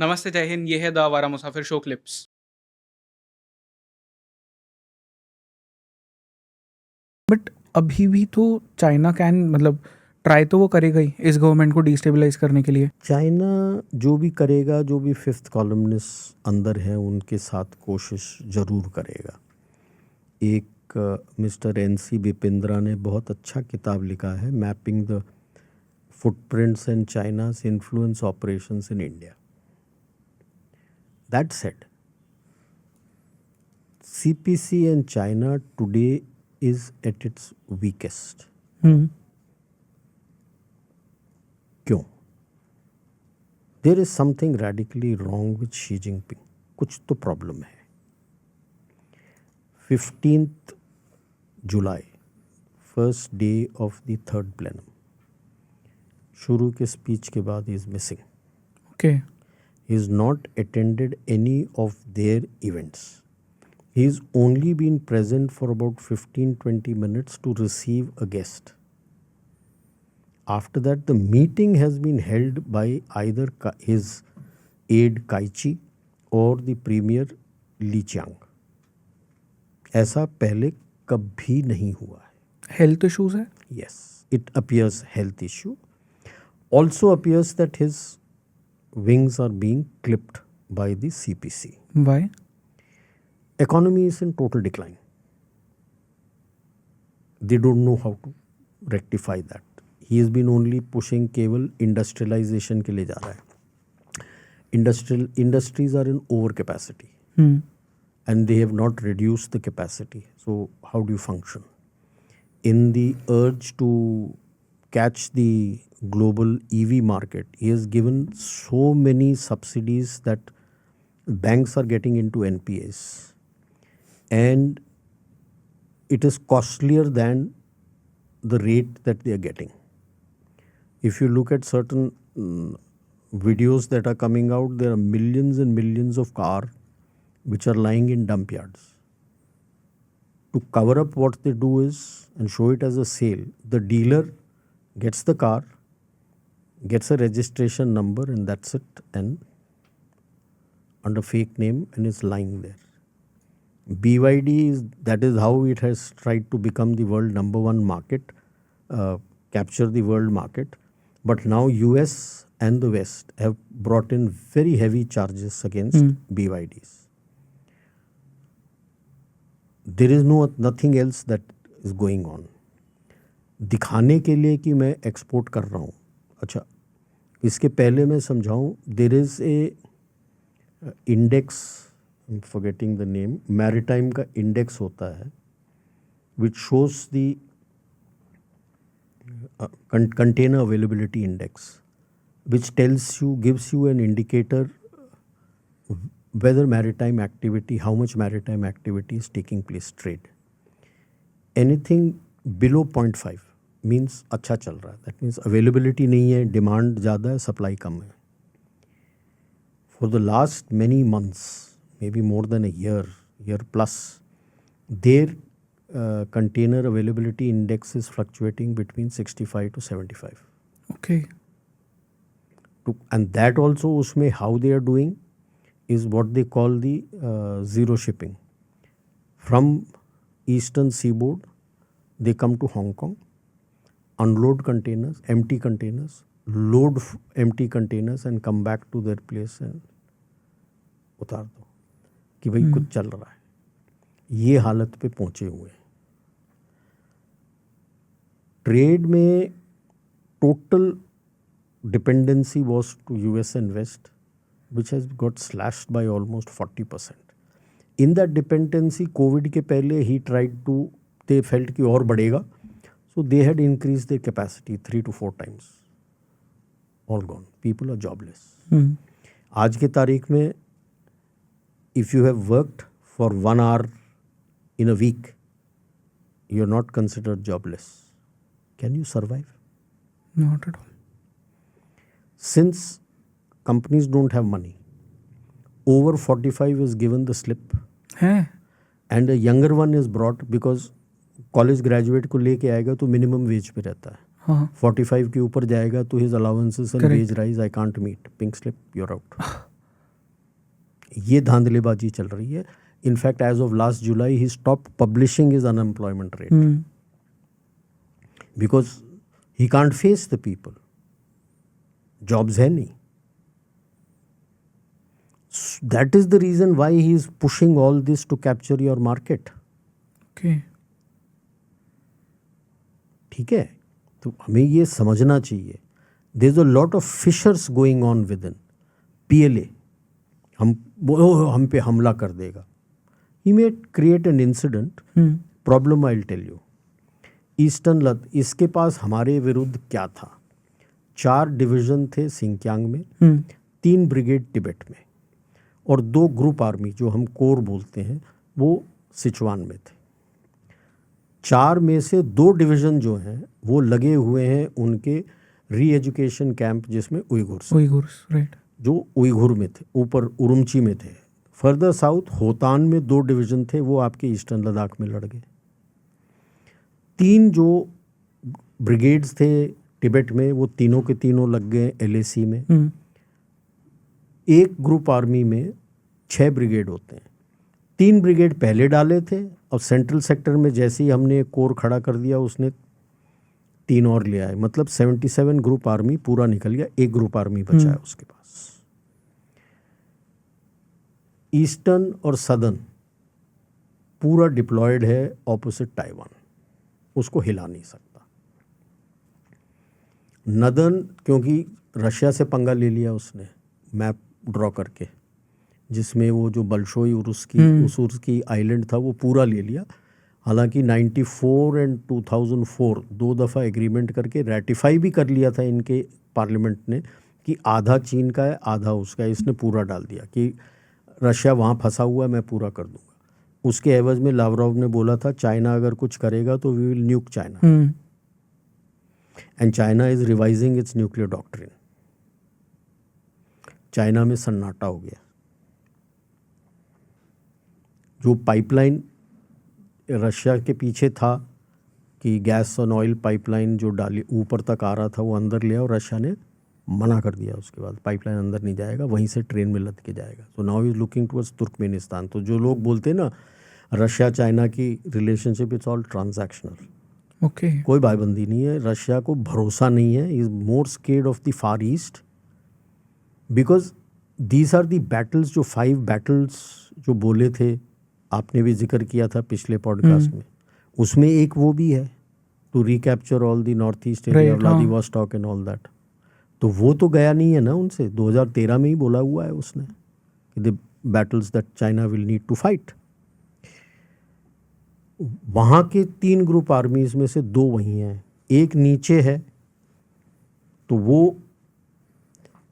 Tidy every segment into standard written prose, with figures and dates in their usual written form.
नमस्ते, जय हिंद। ये है द आवारा मुसाफिर शो क्लिप्स। बट अभी भी तो चाइना कैन मतलब ट्राई तो वो करेगा ही इस गवर्नमेंट को डिस्टेबलाइज करने के लिए। चाइना जो भी करेगा, जो भी फिफ्थ कॉलमनिस्ट अंदर हैं उनके साथ कोशिश ज़रूर करेगा। एक मिस्टर एन.सी. बिपिंद्रा ने बहुत अच्छा किताब लिखा है, mapping the footprints and चाइना's influence operations in India. That said, CPC and China today is at its weakest. क्यों? There is something radically wrong with Xi Jinping. कुछ तो प्रॉब्लम है। 15th July, first day of the third plenum, शुरू के speech के बाद is missing. Okay He has not attended any of their events. He's only been present for about 15-20 minutes to receive a guest. After that, the meeting has been held by either his aide Kai Chi or the premier Li Qiang. ऐसा पहले कभी नहीं हुआ है। Health issues है। Yes, it appears health issue. Also appears that his wings are being clipped by the CPC. Why? Economy is in total decline. They don't know how to rectify that. He has been only pushing केवल industrialization के लिए जा रहा है। Industries are in over capacity and they have not reduced the capacity. So how do you function? In the urge to catch the global EV market, he has given so many subsidies that banks are getting into NPAs. And it is costlier than the rate that they are getting. If you look at certain videos that are coming out, there are millions and millions of cars which are lying in dump yards. To cover up what they do is, and show it as a sale, the dealer gets the car, gets a registration number, and that's it, and under fake name, and is lying there. BYD that is how it has tried to become the world number one market, capture the world market. But now US and the West have brought in very heavy charges against BYDs. There is nothing else that is going on. दिखाने के लिए कि मैं export कर रहा हूँ। अच्छा, इसके पहले मैं समझाऊँ, there is a index, forgetting the name, maritime का इंडेक्स होता है which shows the container availability index, which gives you an indicator whether maritime activity, how much maritime activity is taking place trade. Anything below 0.5 means अच्छा चल रहा है. That means availability नहीं है, demand ज़्यादा है, supply कम है. For the last many months, maybe more than a year plus, their container availability index is fluctuating between 65 to 75. Okay. And that also उसमें how they are doing is what they call the zero shipping. From eastern seaboard, they come to Hong Kong, unload containers, empty containers, load empty containers and come back to their place and उतार दो कि भाई कुछ चल रहा है. ये हालत पे पहुंचे हुए हैं. ट्रेड में total dependency was to US and West, which has got slashed by almost 40%. In that dependency, COVID के पहले they felt कि और बढ़ेगा, so they had increased their capacity 3 to 4 times. All gone. People are jobless. आज के तारीख में, if you have worked for 1 hour in a week, you are not considered jobless. Can you survive? Not at all. Since companies don't have money, over 45 is given the slip and a younger one is brought because college graduate को लेके आएगा तो minimum wage पे रहता है. 45 के ऊपर जाएगा तो his allowances and wage rise I can't meet. Pink slip, you're out. ये धांधलेबाजी चल रही है. In fact as of last July he stop publishing his unemployment rate because he can't face the people. Jobs है नहीं. That is the reason why he is pushing all this to capture your market. Okay. ठीक है, तो हमें ये समझना चाहिए there is a lot of fishers going on within PLA. हम पे हमला कर देगा. He may create an incident. Problem I will tell you. Eastern Ladakh, इसके पास हमारे विरुद्ध क्या था? 4 डिवीजन थे सिंकियांग में, 3 ब्रिगेड तिब्बत में और 2 ग्रुप आर्मी जो हम कोर बोलते हैं वो सिचुआन में थे. 4 में से 2 डिवीज़न जो हैं वो लगे हुए हैं उनके री एजुकेशन कैंप जिसमें उइगुर्स राइट, जो उइगुर में थे, ऊपर उरुमची में थे. फर्दर साउथ होतान में 2 डिवीज़न थे, वो आपके ईस्टर्न लद्दाख में लड़ गए. 3 जो ब्रिगेड्स थे तिब्बत में वो तीनों के तीनों लग गए एलएसी में. एक ग्रुप आर्मी में 6 ब्रिगेड होते हैं. 3 ब्रिगेड पहले डाले थे और सेंट्रल सेक्टर में जैसे ही हमने एक कोर खड़ा कर दिया उसने 3 और ले आए. मतलब 77 ग्रुप आर्मी पूरा निकल गया. एक ग्रुप आर्मी बचा है उसके पास. ईस्टर्न और सदर्न पूरा डिप्लॉयड है ऑपोजिट ताइवान. उसको हिला नहीं सकता. नदर्न क्योंकि रशिया से पंगा ले लिया उसने मैप ड्रॉ करके, जिसमें वो जो बल्शोई उरुस की आइलैंड था वो पूरा ले लिया. हालांकि 94 एंड 2004 2 दफ़ा एग्रीमेंट करके रेटिफाई भी कर लिया था इनके पार्लियामेंट ने कि आधा चीन का है आधा उसका है. इसने पूरा डाल दिया कि रशिया वहाँ फंसा हुआ है, मैं पूरा कर दूंगा. उसके एवज में लावरोव ने बोला था चाइना अगर कुछ करेगा तो we will nuke China. And China is revising its nuclear doctrine. China में सन्नाटा हो गया. जो पाइपलाइन रशिया के पीछे था कि गैस और ऑयल पाइपलाइन जो डाली ऊपर तक आ रहा था वो अंदर लिया और रशिया ने मना कर दिया. उसके बाद पाइपलाइन अंदर नहीं जाएगा, वहीं से ट्रेन में लद के जाएगा. तो now is looking towards Turkmenistan. तो जो लोग बोलते हैं ना रशिया चाइना की relationship its all transactional. Okay. कोई भाईबंदी नहीं है. रशिया को भरोसा नहीं है. Is more scared of the far east because these are the battles. जो 5 बैटल्स जो बोले थे आपने भी जिक्र किया था पिछले पॉडकास्ट में, उसमें एक वो भी है to recapture all the north east area, Vladivostok and all that. तो वो तो गया नहीं है ना उनसे. 2013 में ही बोला हुआ है उसने कि the battles that China will need to fight. वहाँ के 3 ग्रुप आर्मीज में से 2 वहीं हैं. एक नीचे है तो वो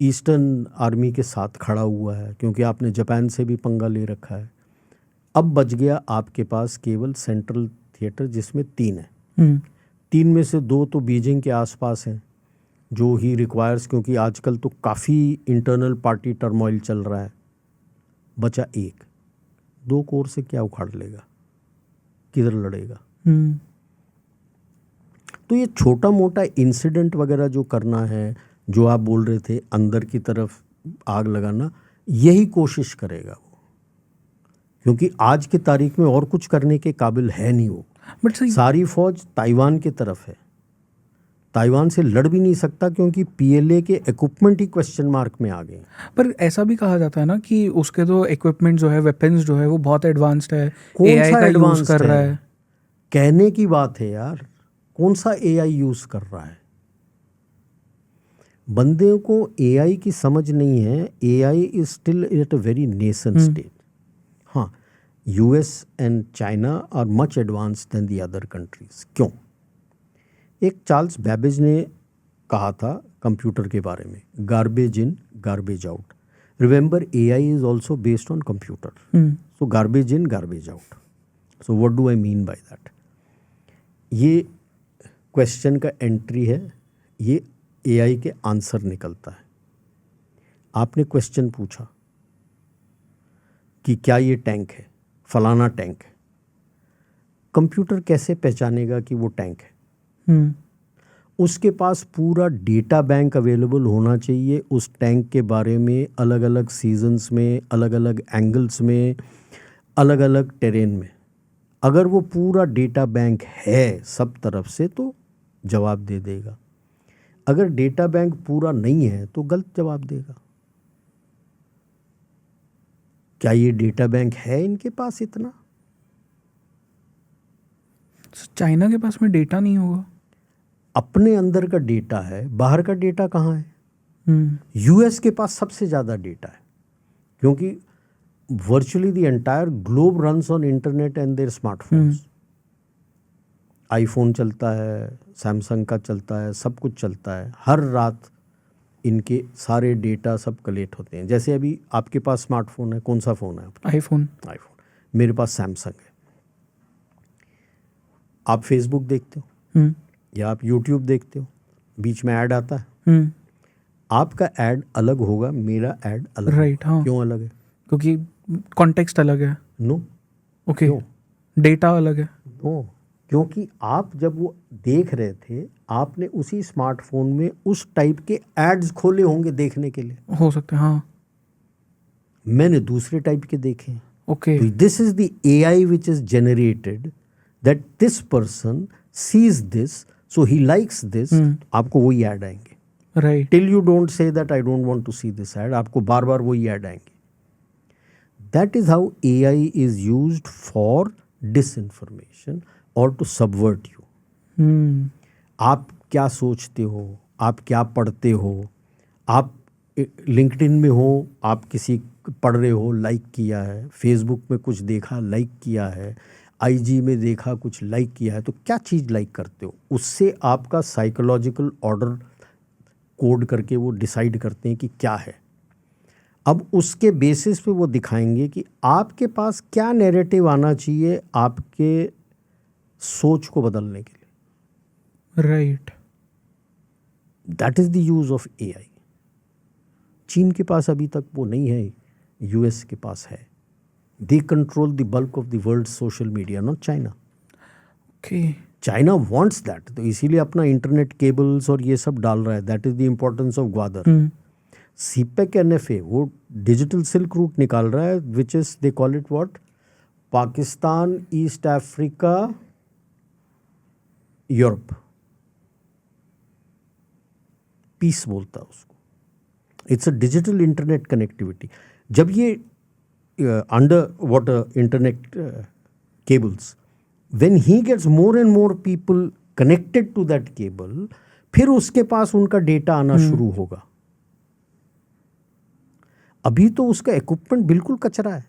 ईस्टर्न आर्मी के साथ खड़ा हुआ है क्योंकि आपने जापान से भी पंगा ले रखा है. अब बच गया आपके पास केवल सेंट्रल थिएटर जिसमें 3 है. 3 में से 2 तो बीजिंग के आसपास हैं जो ही रिक्वायर्स, क्योंकि आजकल तो काफ़ी इंटरनल पार्टी टर्मोइल चल रहा है. बचा 1. 2 कोर से क्या उखाड़ लेगा, किधर लड़ेगा. तो ये छोटा मोटा इंसिडेंट वगैरह जो करना है, जो आप बोल रहे थे अंदर की तरफ आग लगाना, यही कोशिश करेगा वो. क्योंकि आज की तारीख में और कुछ करने के काबिल है नहीं वो. बट सारी फौज ताइवान की तरफ है. ताइवान से लड़ भी नहीं सकता क्योंकि पीएलए के इक्विपमेंट ही क्वेश्चन मार्क में आ गए. पर ऐसा भी कहा जाता है ना कि उसके जो इक्विपमेंट जो है, वेपन्स जो है वो बहुत एडवांस्ड है. कौन AI सा का एडवांस यूज कर रहा है. कहने की बात है यार. कौन सा एआई यूज कर रहा है? बंदे को एआई की समझ नहीं है. AI is still at a very nascent state. हाँ, US and China are much advanced than the other countries. क्यों? एक चार्ल्स बैबेज ने कहा था कंप्यूटर के बारे में, garbage in garbage out. Remember AI is also based on computer. So garbage in garbage out. So what do I mean by that? ये question का एंट्री है, ये एआई के आंसर निकलता है. आपने क्वेश्चन पूछा कि क्या ये टैंक है, फलाना टैंक है. कंप्यूटर कैसे पहचानेगा कि वो टैंक है? उसके पास पूरा डेटा बैंक अवेलेबल होना चाहिए उस टैंक के बारे में, अलग अलग सीजन्स में, अलग अलग एंगल्स में, अलग अलग टेरेन में। अगर वो पूरा डेटा बैंक है सब तरफ से तो जवाब दे देगा, अगर डेटा बैंक पूरा नहीं है तो गलत जवाब देगा। क्या ये डेटा बैंक है इनके पास इतना? चाइना के पास में डेटा नहीं होगा। अपने अंदर का डेटा है, बाहर का डेटा कहाँ है? यूएस के पास सबसे ज़्यादा डेटा है, क्योंकि virtually the entire globe runs on internet and their smartphones. IPhone चलता है, सैमसंग का चलता है, सब कुछ चलता है। हर रात इनके सारे डेटा सब कलेक्ट होते हैं। जैसे अभी आपके पास स्मार्टफोन है, कौन सा फ़ोन है आपका? आईफोन। मेरे पास सैमसंग है। आप फेसबुक देखते हो या आप यूट्यूब देखते हो, बीच में ऐड आता है। आपका ऐड अलग होगा, मेरा ऐड अलग राइट। हाँ, क्यों अलग है? क्योंकि कॉन्टेक्स्ट अलग है। नो। ओके। क्यों? डेटा अलग है। नो, क्योंकि आप जब वो देख रहे थे, आपने उसी स्मार्टफोन में उस टाइप के एड्स खोले होंगे देखने के लिए। हो सकता है। हाँ। मैंने दूसरे टाइप के देखे हैं। Okay. This is the AI which is generated that this person sees this so he likes this. आपको वही ऐड आएंगे। Right. Till you don't say that I don't want to see this ad, आपको बार बार वही ad आएंगे। That is how AI is used for disinformation और to subvert you. आप क्या सोचते हो, आप क्या पढ़ते हो, आप लिंक्डइन में हो, आप किसी पढ़ रहे हो, लाइक किया है, फेसबुक में कुछ देखा, लाइक किया है, आईजी में देखा, कुछ लाइक किया है, तो क्या चीज़ लाइक करते हो, उससे आपका साइकोलॉजिकल ऑर्डर कोड करके वो डिसाइड करते हैं कि क्या है। अब उसके बेसिस पे वो दिखाएंगे कि आपके पास क्या नैरेटिव आना चाहिए आपके सोच को बदलने के लिए। Right. That is the use of AI. चीन के पास अभी तक वो नहीं है, यूएस के पास है। They control the bulk of the world social media, not China. Okay. China wants that, तो इसीलिए अपना इंटरनेट केबल्स और ये सब डाल रहा है। That is the importance of Gwadar. CPEC NFA वो डिजिटल सिल्क रूट निकाल रहा है, which is they call it what, Pakistan, east Africa, Europe, peace बोलता है उसको। It's a digital internet connectivity. जब ये under water internet cables, when he gets more and more people connected to that cable, फिर उसके पास उनका डेटा आना शुरू होगा। अभी तो उसका इक्विपमेंट बिल्कुल कचरा है।